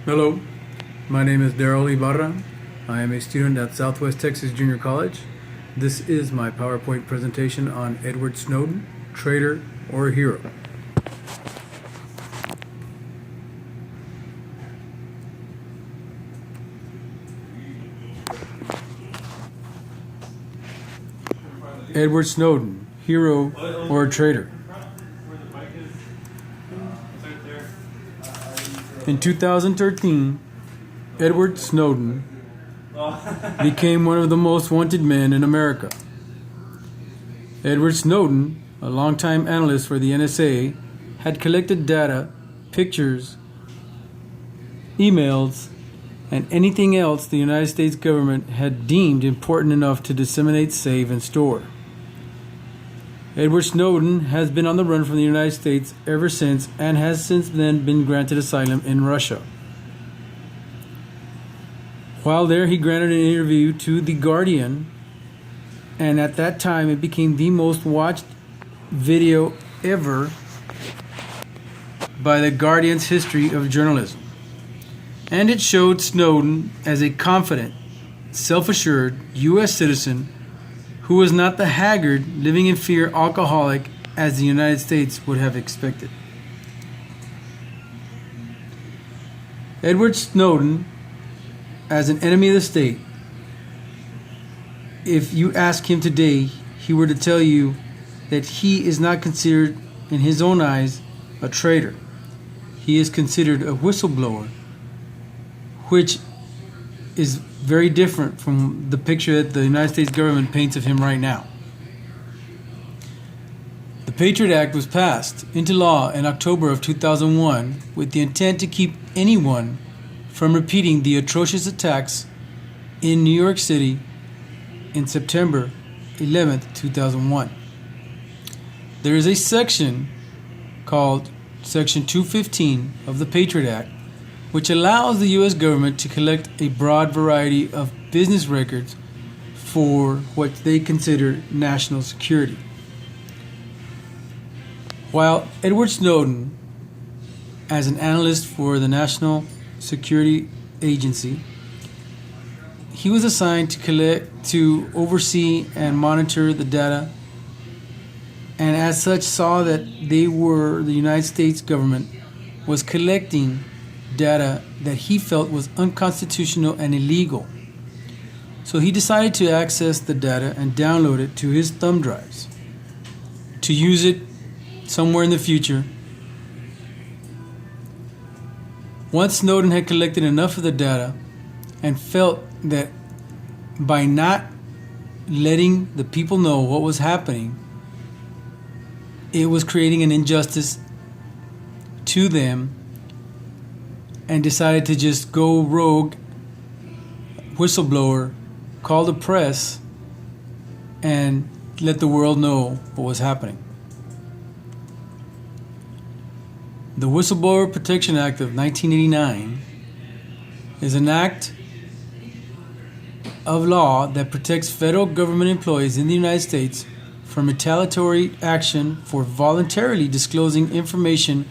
Hello, my name is Daryl Ibarra. I am a student at Southwest Texas Junior College. This is my PowerPoint presentation on Edward Snowden, traitor or hero. Edward Snowden, hero or traitor. In 2013, Edward Snowden became one of the most wanted men in America. Edward Snowden, a longtime analyst for the NSA, had collected data, pictures, emails, and anything else the United States government had deemed important enough to disseminate, save, and store. Edward Snowden has been on the run from the United States ever since and has since then been granted asylum in Russia. While there, he granted an interview to The Guardian, and at that time it became the most watched video ever by The Guardian's history of journalism. And it showed Snowden as a confident, self-assured U.S. citizen who was not the haggard, living in fear alcoholic as the United States would have expected. Edward Snowden, as an enemy of the state, if you ask him today, he were to tell you that he is not considered, in his own eyes, a traitor. He is considered a whistleblower, which is very different from the picture that the United States government paints of him right now. The Patriot Act was passed into law in October of 2001 with the intent to keep anyone from repeating the atrocious attacks in New York City in September 11th, 2001. There is a section called Section 215 of the Patriot Act which allows the U.S. government to collect a broad variety of business records for what they consider national security. While Edward Snowden, as an analyst for the National Security Agency, he was assigned to oversee and monitor the data, and as such saw that the United States government was collecting data that he felt was unconstitutional and illegal. So he decided to access the data and download it to his thumb drives to use it somewhere in the future. Once Snowden had collected enough of the data and felt that by not letting the people know what was happening, it was creating an injustice to them, and decided to just go rogue, whistleblower, call the press, and let the world know what was happening. The Whistleblower Protection Act of 1989 is an act of law that protects federal government employees in the United States from retaliatory action for voluntarily disclosing information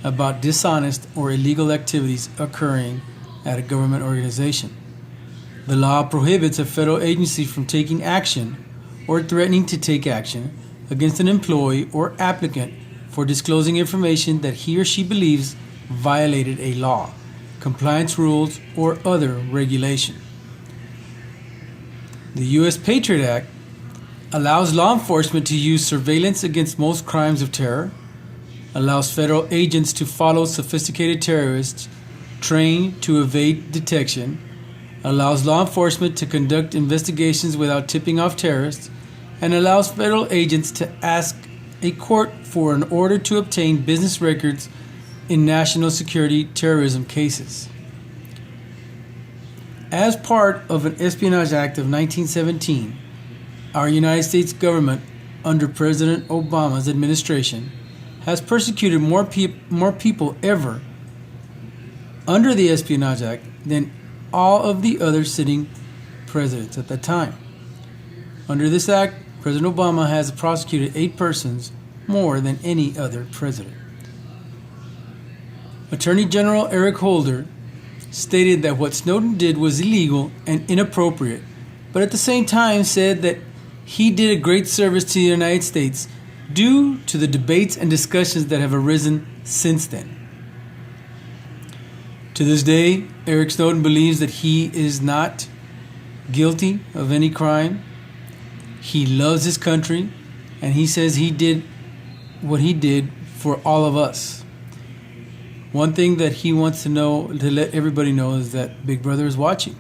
about dishonest or illegal activities occurring at a government organization. The law prohibits a federal agency from taking action or threatening to take action against an employee or applicant for disclosing information that he or she believes violated a law, compliance rules, or other regulation. The U.S. Patriot Act allows law enforcement to use surveillance against most crimes of terror, allows federal agents to follow sophisticated terrorists trained to evade detection, allows law enforcement to conduct investigations without tipping off terrorists, and allows federal agents to ask a court for an order to obtain business records in national security terrorism cases. As part of an Espionage Act of 1917, our United States government, under President Obama's administration, has persecuted more people ever under the Espionage Act than all of the other sitting presidents at that time. Under this act, President Obama has prosecuted 8 persons more than any other president. Attorney General Eric Holder stated that what Snowden did was illegal and inappropriate, but at the same time said that he did a great service to the United States due to the debates and discussions that have arisen since then. To this day, Eric Snowden believes that he is not guilty of any crime. He loves his country, and he says he did what he did for all of us. One thing that he wants to know, to let everybody know, is that Big Brother is watching.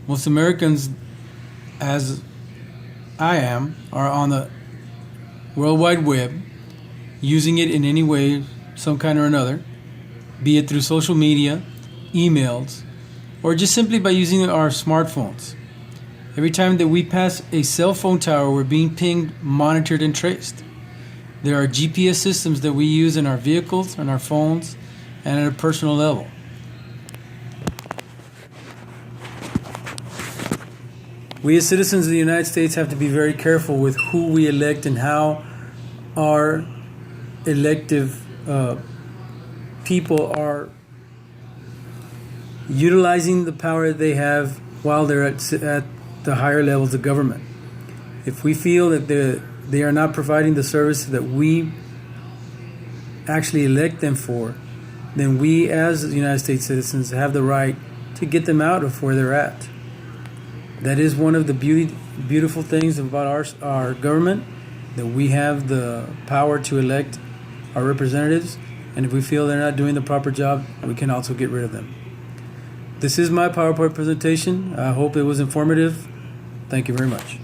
Most Americans, as I am, are on the World Wide Web, using it in any way, some kind or another, be it through social media, emails, or just simply by using our smartphones. Every time that we pass a cell phone tower, we're being pinged, monitored, and traced. There are GPS systems that we use in our vehicles, on our phones, and at a personal level. We as citizens of the United States have to be very careful with who we elect and how our elective people are utilizing the power that they have while they're at the higher levels of government. If we feel that they are not providing the service that we actually elect them for, then we as United States citizens have the right to get them out of where they're at. That is one of the beautiful things about our government, that we have the power to elect our representatives, and if we feel they're not doing the proper job, we can also get rid of them. This is my PowerPoint presentation. I hope it was informative. Thank you very much.